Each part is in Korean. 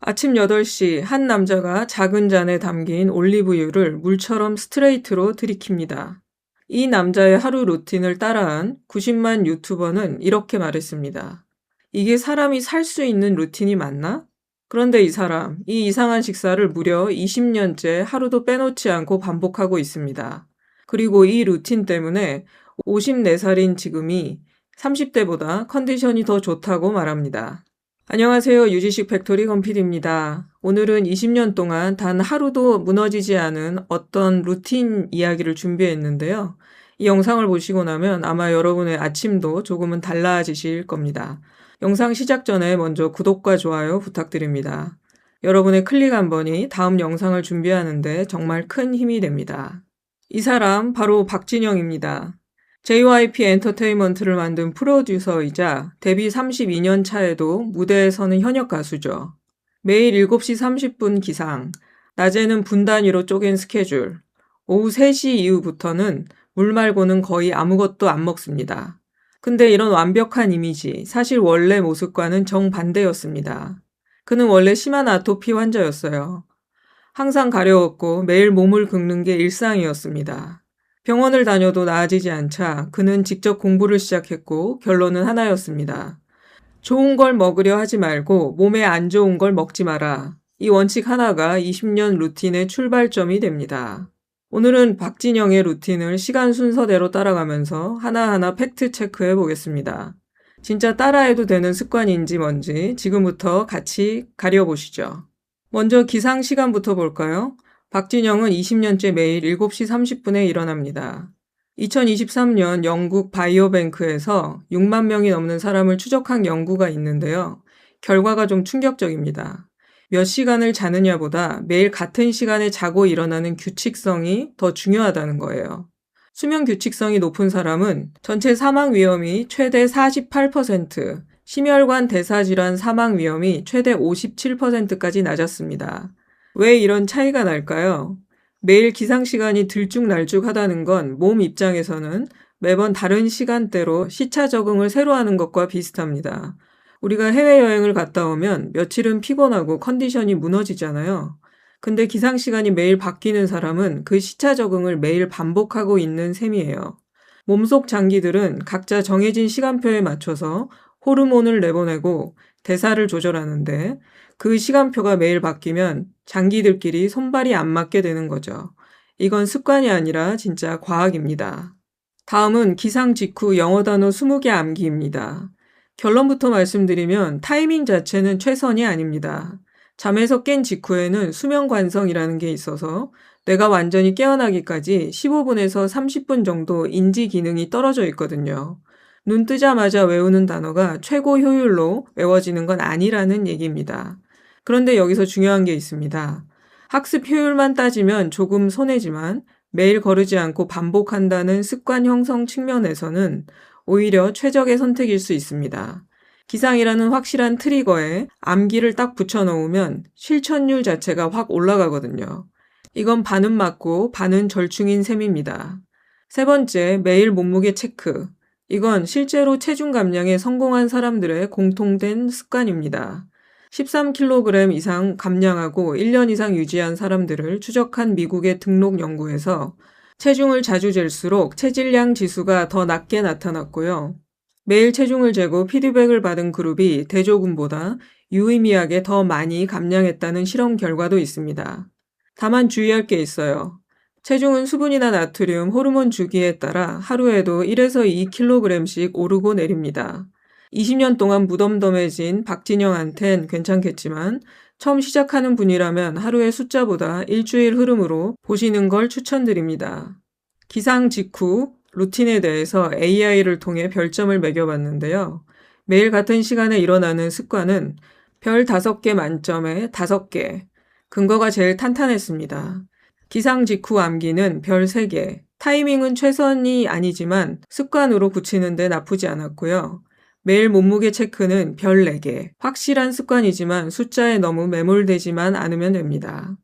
아침 8시 한 남자가 작은 잔에 담긴 올리브유를 물처럼 스트레이트로 들이킵니다. 이 남자의 하루 루틴을 따라한 90만 유튜버는 이렇게 말했습니다. 이게 사람이 살 수 있는 루틴이 맞나? 그런데 이 사람, 이 이상한 식사를 무려 20년째 하루도 빼놓지 않고 반복하고 있습니다. 그리고 이 루틴 때문에 54살인 지금이 30대보다 컨디션이 더 좋다고 말합니다. 안녕하세요. 유지식 팩토리 건필입니다. 오늘은 20년 동안 단 하루도 무너지지 않은 어떤 루틴 이야기를 준비했는데요. 이 영상을 보시고 나면 아마 여러분의 아침도 조금은 달라지실 겁니다. 영상 시작 전에 먼저 구독과 좋아요 부탁드립니다. 여러분의 클릭 한 번이 다음 영상을 준비하는데 정말 큰 힘이 됩니다. 이 사람 바로 박진영입니다. JYP 엔터테인먼트를 만든 프로듀서이자 데뷔 32년 차에도 무대에 서는 현역 가수죠. 매일 7시 30분 기상, 낮에는 분 단위로 쪼갠 스케줄, 오후 3시 이후부터는 물 말고는 거의 아무것도 안 먹습니다. 근데 이런 완벽한 이미지, 사실 원래 모습과는 정반대였습니다. 그는 원래 심한 아토피 환자였어요. 항상 가려웠고 매일 몸을 긁는 게 일상이었습니다. 병원을 다녀도 나아지지 않자 그는 직접 공부를 시작했고 결론은 하나였습니다. 좋은 걸 먹으려 하지 말고 몸에 안 좋은 걸 먹지 마라. 이 원칙 하나가 20년 루틴의 출발점이 됩니다. 오늘은 박진영의 루틴을 시간 순서대로 따라가면서 하나하나 팩트 체크해 보겠습니다. 진짜 따라해도 되는 습관인지 뭔지 지금부터 같이 가려보시죠. 먼저 기상 시간부터 볼까요? 박진영은 20년째 매일 7시 30분에 일어납니다. 2023년 영국 바이오뱅크에서 6만 명이 넘는 사람을 추적한 연구가 있는데요. 결과가 좀 충격적입니다. 몇 시간을 자느냐보다 매일 같은 시간에 자고 일어나는 규칙성이 더 중요하다는 거예요. 수면 규칙성이 높은 사람은 전체 사망 위험이 최대 48%, 심혈관 대사질환 사망 위험이 최대 57%까지 낮았습니다. 왜 이런 차이가 날까요? 매일 기상시간이 들쭉날쭉하다는 건 몸 입장에서는 매번 다른 시간대로 시차 적응을 새로 하는 것과 비슷합니다. 우리가 해외여행을 갔다 오면 며칠은 피곤하고 컨디션이 무너지잖아요. 근데 기상시간이 매일 바뀌는 사람은 그 시차 적응을 매일 반복하고 있는 셈이에요. 몸속 장기들은 각자 정해진 시간표에 맞춰서 호르몬을 내보내고 대사를 조절하는데 그 시간표가 매일 바뀌면 장기들끼리 손발이 안 맞게 되는 거죠. 이건 습관이 아니라 진짜 과학입니다. 다음은 기상 직후 영어 단어 20개 암기입니다. 결론부터 말씀드리면 타이밍 자체는 최선이 아닙니다. 잠에서 깬 직후에는 수면 관성이라는 게 있어서 뇌가 완전히 깨어나기까지 15분에서 30분 정도 인지 기능이 떨어져 있거든요. 눈 뜨자마자 외우는 단어가 최고 효율로 외워지는 건 아니라는 얘기입니다. 그런데 여기서 중요한 게 있습니다. 학습 효율만 따지면 조금 손해지만 매일 거르지 않고 반복한다는 습관 형성 측면에서는 오히려 최적의 선택일 수 있습니다. 기상이라는 확실한 트리거에 암기를 딱 붙여놓으면 실천율 자체가 확 올라가거든요. 이건 반은 맞고 반은 절충인 셈입니다. 세 번째, 매일 몸무게 체크. 이건 실제로 체중 감량에 성공한 사람들의 공통된 습관입니다. 13kg 이상 감량하고 1년 이상 유지한 사람들을 추적한 미국의 등록 연구에서 체중을 자주 잴수록 체질량 지수가 더 낮게 나타났고요. 매일 체중을 재고 피드백을 받은 그룹이 대조군보다 유의미하게 더 많이 감량했다는 실험 결과도 있습니다. 다만 주의할 게 있어요. 체중은 수분이나 나트륨, 호르몬 주기에 따라 하루에도 1에서 2kg씩 오르고 내립니다. 20년 동안 무덤덤해진 박진영한텐 괜찮겠지만 처음 시작하는 분이라면 하루의 숫자보다 일주일 흐름으로 보시는 걸 추천드립니다. 기상 직후 루틴에 대해서 AI를 통해 별점을 매겨봤는데요. 매일 같은 시간에 일어나는 습관은 별 5개 만점에 5개. 근거가 제일 탄탄했습니다. 기상 직후 암기는 별 3개. 타이밍은 최선이 아니지만 습관으로 굳히는데 나쁘지 않았고요. 매일 몸무게 체크는 별 4개. 확실한 습관이지만 숫자에 너무 매몰되지만 않으면 됩니다.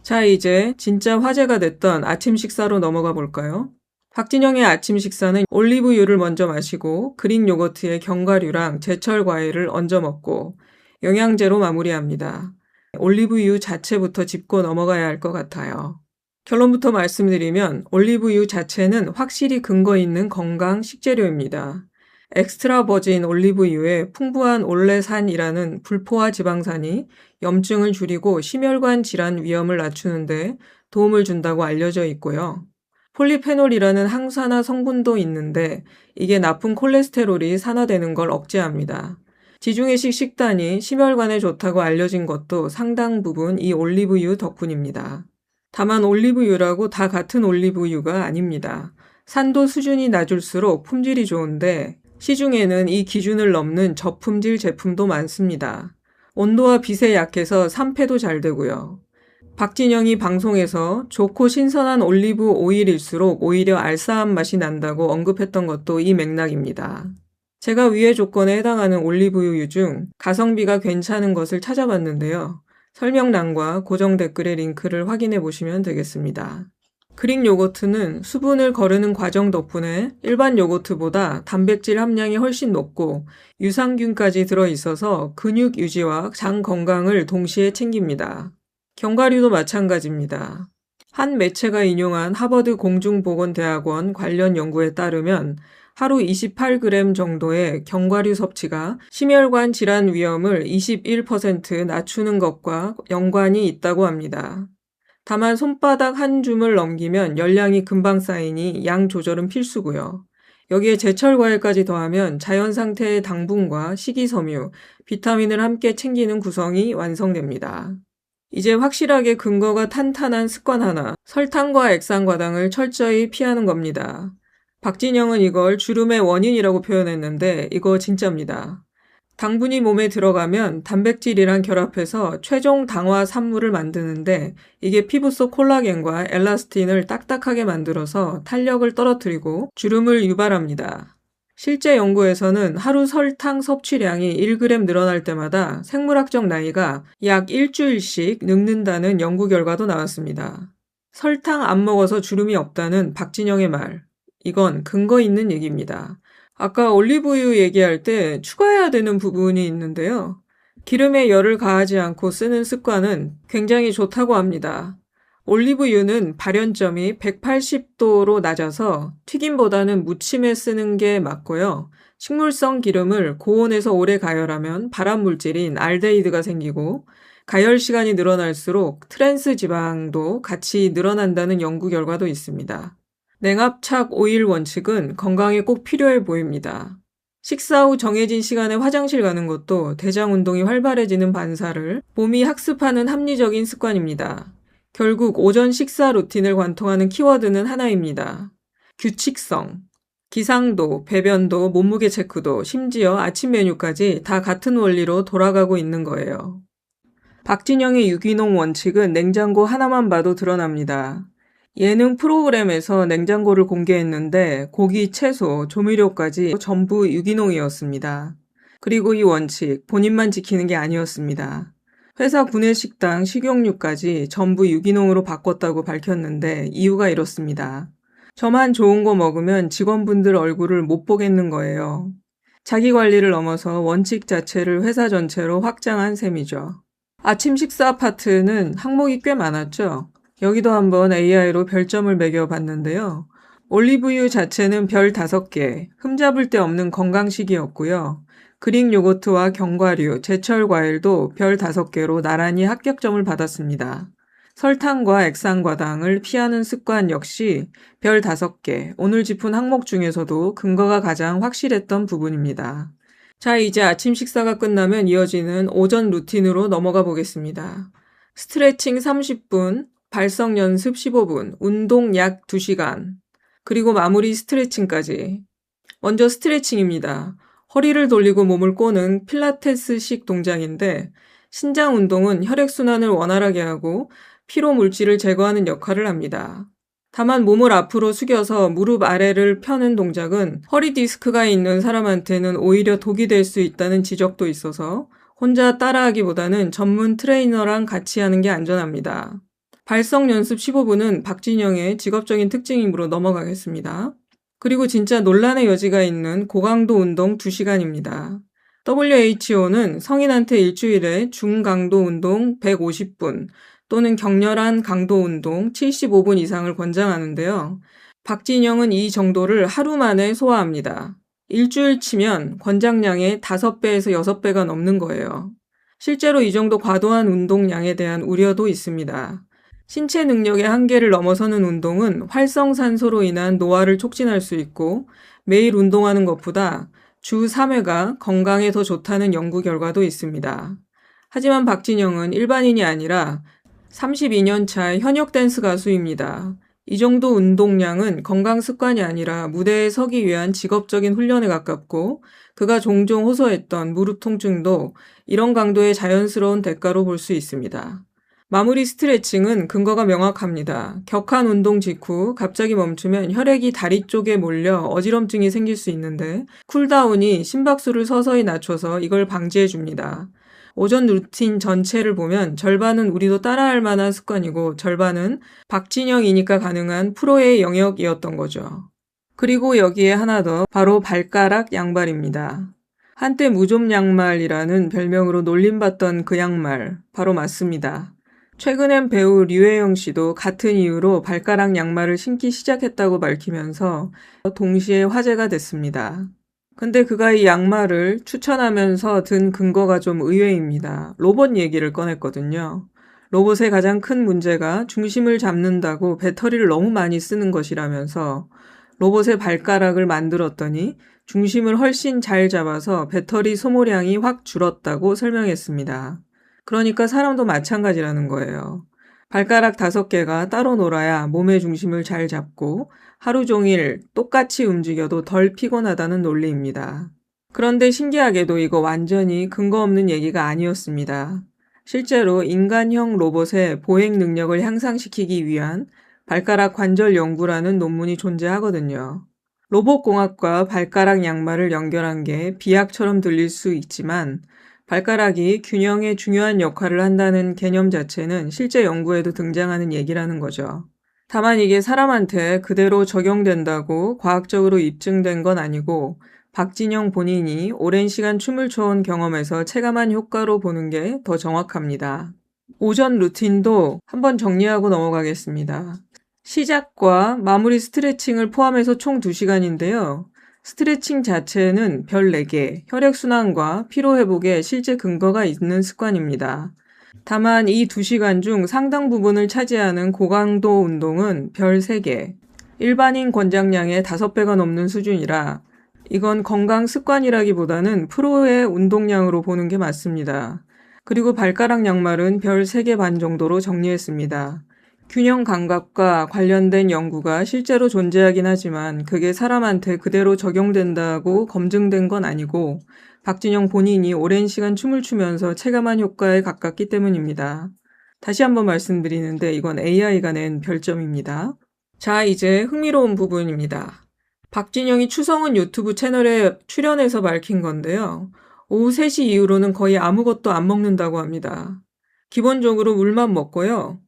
자, 이제 진짜 화제가 됐던 아침 식사로 넘어가 볼까요? 박진영의 아침 식사는 올리브유를 먼저 마시고 그릭 요거트에 견과류랑 제철 과일을 얹어 먹고 영양제로 마무리합니다. 올리브유 자체부터 짚고 넘어가야 할 것 같아요. 결론부터 말씀드리면 올리브유 자체는 확실히 근거 있는 건강 식재료입니다. 엑스트라 버진 올리브유에 풍부한 올레산이라는 불포화 지방산이 염증을 줄이고 심혈관 질환 위험을 낮추는데 도움을 준다고 알려져 있고요. 폴리페놀이라는 항산화 성분도 있는데 이게 나쁜 콜레스테롤이 산화되는 걸 억제합니다. 지중해식 식단이 심혈관에 좋다고 알려진 것도 상당 부분 이 올리브유 덕분입니다. 다만 올리브유라고 다 같은 올리브유가 아닙니다. 산도 수준이 낮을수록 품질이 좋은데 시중에는 이 기준을 넘는 저품질 제품도 많습니다. 온도와 빛에 약해서 산패도 잘 되고요. 박진영이 방송에서 좋고 신선한 올리브 오일일수록 오히려 알싸한 맛이 난다고 언급했던 것도 이 맥락입니다. 제가 위의 조건에 해당하는 올리브유 중 가성비가 괜찮은 것을 찾아봤는데요. 설명란과 고정 댓글의 링크를 확인해 보시면 되겠습니다. 그릭 요거트는 수분을 거르는 과정 덕분에 일반 요거트보다 단백질 함량이 훨씬 높고 유산균까지 들어있어서 근육 유지와 장 건강을 동시에 챙깁니다. 견과류도 마찬가지입니다. 한 매체가 인용한 하버드 공중보건대학원 관련 연구에 따르면 하루 28g 정도의 견과류 섭취가 심혈관 질환 위험을 21% 낮추는 것과 연관이 있다고 합니다. 다만 손바닥 한 줌을 넘기면 열량이 금방 쌓이니 양 조절은 필수고요. 여기에 제철 과일까지 더하면 자연 상태의 당분과 식이섬유, 비타민을 함께 챙기는 구성이 완성됩니다. 이제 확실하게 근거가 탄탄한 습관 하나, 설탕과 액상과당을 철저히 피하는 겁니다. 박진영은 이걸 주름의 원인이라고 표현했는데 이거 진짜입니다. 당분이 몸에 들어가면 단백질이랑 결합해서 최종 당화 산물을 만드는데 이게 피부 속 콜라겐과 엘라스틴을 딱딱하게 만들어서 탄력을 떨어뜨리고 주름을 유발합니다. 실제 연구에서는 하루 설탕 섭취량이 1g 늘어날 때마다 생물학적 나이가 약 일주일씩 늙는다는 연구 결과도 나왔습니다. 설탕 안 먹어서 주름이 없다는 박진영의 말. 이건 근거 있는 얘기입니다. 아까 올리브유 얘기할 때 추가해야 되는 부분이 있는데요. 기름에 열을 가하지 않고 쓰는 습관은 굉장히 좋다고 합니다. 올리브유는 발연점이 180도로 낮아서 튀김보다는 무침에 쓰는 게 맞고요. 식물성 기름을 고온에서 오래 가열하면 발암물질인 알데히드가 생기고 가열 시간이 늘어날수록 트랜스 지방도 같이 늘어난다는 연구 결과도 있습니다. 냉압착 오일 원칙은 건강에 꼭 필요해 보입니다. 식사 후 정해진 시간에 화장실 가는 것도 대장 운동이 활발해지는 반사를 몸이 학습하는 합리적인 습관입니다. 결국 오전 식사 루틴을 관통하는 키워드는 하나입니다. 규칙성. 기상도, 배변도, 몸무게 체크도, 심지어 아침 메뉴까지 다 같은 원리로 돌아가고 있는 거예요. 박진영의 유기농 원칙은 냉장고 하나만 봐도 드러납니다. 예능 프로그램에서 냉장고를 공개했는데 고기, 채소, 조미료까지 전부 유기농이었습니다. 그리고 이 원칙, 본인만 지키는 게 아니었습니다. 회사 구내식당 식용유까지 전부 유기농으로 바꿨다고 밝혔는데 이유가 이렇습니다. 저만 좋은 거 먹으면 직원분들 얼굴을 못 보겠는 거예요. 자기 관리를 넘어서 원칙 자체를 회사 전체로 확장한 셈이죠. 아침 식사 파트는 항목이 꽤 많았죠. 여기도 한번 AI로 별점을 매겨봤는데요. 올리브유 자체는 별 5개, 흠잡을 데 없는 건강식이었고요. 그릭 요거트와 견과류, 제철 과일도 별 5개로 나란히 합격점을 받았습니다. 설탕과 액상과당을 피하는 습관 역시 별 5개, 오늘 짚은 항목 중에서도 근거가 가장 확실했던 부분입니다. 자, 이제 아침 식사가 끝나면 이어지는 오전 루틴으로 넘어가 보겠습니다. 스트레칭 30분, 발성 연습 15분, 운동 약 2시간, 그리고 마무리 스트레칭까지. 먼저 스트레칭입니다. 허리를 돌리고 몸을 꼬는 필라테스식 동작인데 신장 운동은 혈액순환을 원활하게 하고 피로 물질을 제거하는 역할을 합니다. 다만 몸을 앞으로 숙여서 무릎 아래를 펴는 동작은 허리 디스크가 있는 사람한테는 오히려 독이 될 수 있다는 지적도 있어서 혼자 따라하기보다는 전문 트레이너랑 같이 하는 게 안전합니다. 발성 연습 15분은 박진영의 직업적인 특징이므로 넘어가겠습니다. 그리고 진짜 논란의 여지가 있는 고강도 운동 2시간입니다. WHO는 성인한테 일주일에 중강도 운동 150분 또는 격렬한 강도 운동 75분 이상을 권장하는데요. 박진영은 이 정도를 하루 만에 소화합니다. 일주일 치면 권장량의 5배에서 6배가 넘는 거예요. 실제로 이 정도 과도한 운동량에 대한 우려도 있습니다. 신체 능력의 한계를 넘어서는 운동은 활성산소로 인한 노화를 촉진할 수 있고 매일 운동하는 것보다 주 3회가 건강에 더 좋다는 연구 결과도 있습니다. 하지만 박진영은 일반인이 아니라 32년 차 현역 댄스 가수입니다. 이 정도 운동량은 건강 습관이 아니라 무대에 서기 위한 직업적인 훈련에 가깝고 그가 종종 호소했던 무릎 통증도 이런 강도의 자연스러운 대가로 볼 수 있습니다. 마무리 스트레칭은 근거가 명확합니다. 격한 운동 직후 갑자기 멈추면 혈액이 다리 쪽에 몰려 어지럼증이 생길 수 있는데 쿨다운이 심박수를 서서히 낮춰서 이걸 방지해 줍니다. 오전 루틴 전체를 보면 절반은 우리도 따라할 만한 습관이고 절반은 박진영이니까 가능한 프로의 영역이었던 거죠. 그리고 여기에 하나 더, 바로 발가락 양발입니다. 한때 무좀 양말이라는 별명으로 놀림받던 그 양말, 바로 맞습니다. 최근엔 배우 류혜영 씨도 같은 이유로 발가락 양말을 신기 시작했다고 밝히면서 동시에 화제가 됐습니다. 근데 그가 이 양말을 추천하면서 든 근거가 좀 의외입니다. 로봇 얘기를 꺼냈거든요. 로봇의 가장 큰 문제가 중심을 잡는다고 배터리를 너무 많이 쓰는 것이라면서 로봇의 발가락을 만들었더니 중심을 훨씬 잘 잡아서 배터리 소모량이 확 줄었다고 설명했습니다. 그러니까 사람도 마찬가지라는 거예요. 발가락 5개가 따로 놀아야 몸의 중심을 잘 잡고 하루 종일 똑같이 움직여도 덜 피곤하다는 논리입니다. 그런데 신기하게도 이거 완전히 근거 없는 얘기가 아니었습니다. 실제로 인간형 로봇의 보행 능력을 향상시키기 위한 발가락 관절 연구라는 논문이 존재하거든요. 로봇공학과 발가락 양말을 연결한 게 비약처럼 들릴 수 있지만 발가락이 균형에 중요한 역할을 한다는 개념 자체는 실제 연구에도 등장하는 얘기라는 거죠. 다만 이게 사람한테 그대로 적용된다고 과학적으로 입증된 건 아니고 박진영 본인이 오랜 시간 춤을 춰온 경험에서 체감한 효과로 보는 게 더 정확합니다. 오전 루틴도 한번 정리하고 넘어가겠습니다. 시작과 마무리 스트레칭을 포함해서 총 2시간인데요. 스트레칭 자체는 별 4개, 혈액순환과 피로회복에 실제 근거가 있는 습관입니다. 다만 이 2시간 중 상당 부분을 차지하는 고강도 운동은 별 3개, 일반인 권장량의 5배가 넘는 수준이라 이건 건강 습관이라기보다는 프로의 운동량으로 보는 게 맞습니다. 그리고 발가락 양말은 별 3개 반 정도로 정리했습니다. 균형 감각과 관련된 연구가 실제로 존재하긴 하지만 그게 사람한테 그대로 적용된다고 검증된 건 아니고 박진영 본인이 오랜 시간 춤을 추면서 체감한 효과에 가깝기 때문입니다. 다시 한번 말씀드리는데 이건 AI가 낸 별점입니다. 자, 이제 흥미로운 부분입니다. 박진영이 추성훈 유튜브 채널에 출연해서 밝힌 건데요. 오후 3시 이후로는 거의 아무것도 안 먹는다고 합니다. 기본적으로 물만 먹고요.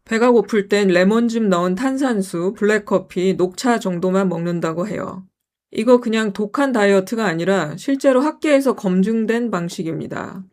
배가 고플 땐 레몬즙 넣은 탄산수, 블랙커피, 녹차 정도만 먹는다고 해요. 이거 그냥 독한 다이어트가 아니라 실제로 학계에서 검증된 방식입니다.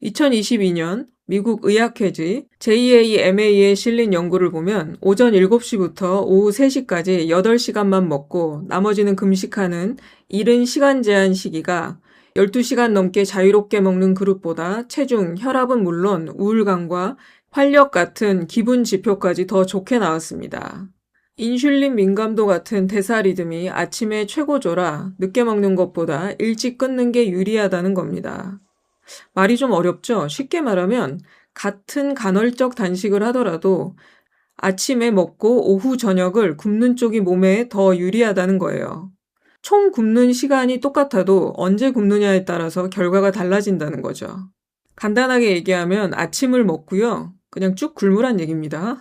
2022년 미국 의학회지 JAMA에 실린 연구를 보면 오전 7시부터 오후 3시까지 8시간만 먹고 나머지는 금식하는 이른 시간 제한 시기가 12시간 넘게 자유롭게 먹는 그룹보다 체중, 혈압은 물론 우울감과 활력 같은 기분 지표까지 더 좋게 나왔습니다. 인슐린 민감도 같은 대사 리듬이 아침에 최고조라 늦게 먹는 것보다 일찍 끊는 게 유리하다는 겁니다. 말이 좀 어렵죠? 쉽게 말하면 같은 간헐적 단식을 하더라도 아침에 먹고 오후 저녁을 굶는 쪽이 몸에 더 유리하다는 거예요. 총 굶는 시간이 똑같아도 언제 굶느냐에 따라서 결과가 달라진다는 거죠. 간단하게 얘기하면 아침을 먹고요. 그냥 쭉 굶으란 얘기입니다.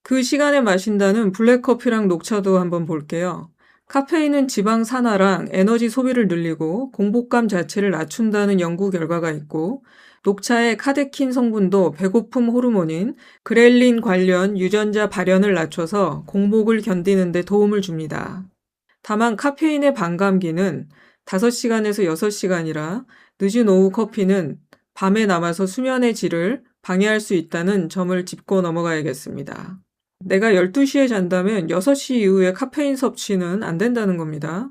그 시간에 마신다는 블랙커피랑 녹차도 한번 볼게요. 카페인은 지방 산화랑 에너지 소비를 늘리고 공복감 자체를 낮춘다는 연구 결과가 있고 녹차의 카테킨 성분도 배고픔 호르몬인 그렐린 관련 유전자 발현을 낮춰서 공복을 견디는 데 도움을 줍니다. 다만 카페인의 반감기는 5시간에서 6시간이라 늦은 오후 커피는 밤에 남아서 수면의 질을 방해할 수 있다는 점을 짚고 넘어가야겠습니다. 내가 12시에 잔다면 6시 이후에 카페인 섭취는 안 된다는 겁니다.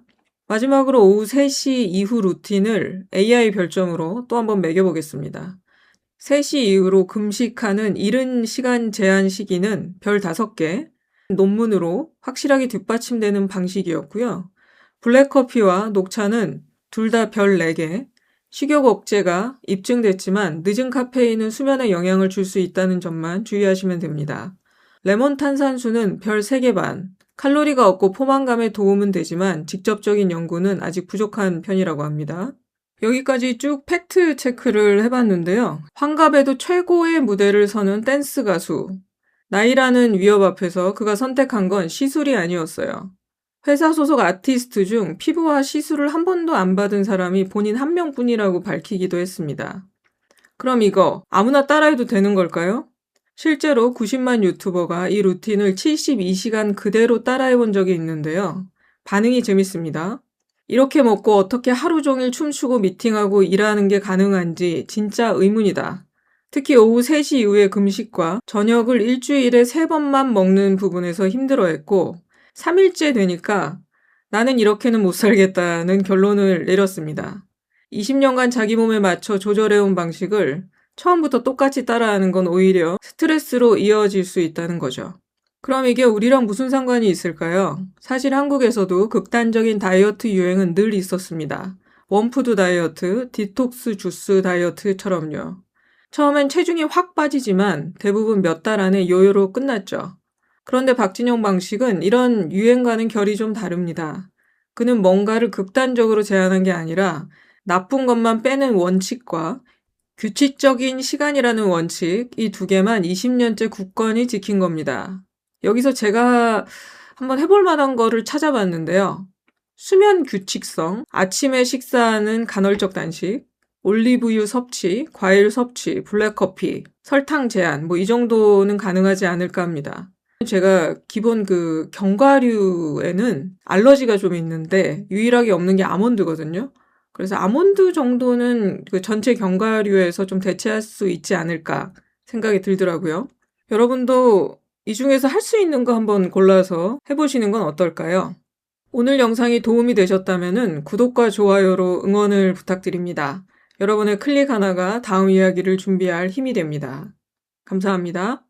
마지막으로 오후 3시 이후 루틴을 AI 별점으로 또 한번 매겨보겠습니다. 3시 이후로 금식하는 이른 시간 제한 시기는 별 5개, 논문으로 확실하게 뒷받침되는 방식이었고요. 블랙커피와 녹차는 둘 다 별 4개, 식욕 억제가 입증됐지만 늦은 카페인은 수면에 영향을 줄 수 있다는 점만 주의하시면 됩니다. 레몬 탄산수는 별 3개 반, 칼로리가 없고 포만감에 도움은 되지만 직접적인 연구는 아직 부족한 편이라고 합니다. 여기까지 쭉 팩트 체크를 해봤는데요. 환갑에도 최고의 무대를 서는 댄스 가수. 나이라는 위협 앞에서 그가 선택한 건 시술이 아니었어요. 회사 소속 아티스트 중 피부와 시술을 한 번도 안 받은 사람이 본인 한 명뿐이라고 밝히기도 했습니다. 그럼 이거 아무나 따라해도 되는 걸까요? 실제로 90만 유튜버가 이 루틴을 72시간 그대로 따라해본 적이 있는데요. 반응이 재밌습니다. 이렇게 먹고 어떻게 하루 종일 춤추고 미팅하고 일하는 게 가능한지 진짜 의문이다. 특히 오후 3시 이후의 금식과 저녁을 일주일에 3번만 먹는 부분에서 힘들어했고 3일째 되니까 나는 이렇게는 못 살겠다는 결론을 내렸습니다. 20년간 자기 몸에 맞춰 조절해온 방식을 처음부터 똑같이 따라하는 건 오히려 스트레스로 이어질 수 있다는 거죠. 그럼 이게 우리랑 무슨 상관이 있을까요? 사실 한국에서도 극단적인 다이어트 유행은 늘 있었습니다. 원푸드 다이어트, 디톡스 주스 다이어트처럼요. 처음엔 체중이 확 빠지지만 대부분 몇 달 안에 요요로 끝났죠. 그런데 박진영 방식은 이런 유행과는 결이 좀 다릅니다. 그는 뭔가를 극단적으로 제한한 게 아니라 나쁜 것만 빼는 원칙과 규칙적인 시간이라는 원칙, 이 2개만 20년째 굳건히 지킨 겁니다. 여기서 제가 한번 해볼 만한 거를 찾아봤는데요. 수면 규칙성, 아침에 식사하는 간헐적 단식, 올리브유 섭취, 과일 섭취, 블랙커피, 설탕 제한, 이 정도는 가능하지 않을까 합니다. 제가 기본 견과류에는 알러지가 좀 있는데 유일하게 없는 게 아몬드거든요. 그래서 아몬드 정도는 그 전체 견과류에서 좀 대체할 수 있지 않을까 생각이 들더라고요. 여러분도 이 중에서 할 수 있는 거 한번 골라서 해보시는 건 어떨까요? 오늘 영상이 도움이 되셨다면 구독과 좋아요로 응원을 부탁드립니다. 여러분의 클릭 하나가 다음 이야기를 준비할 힘이 됩니다. 감사합니다.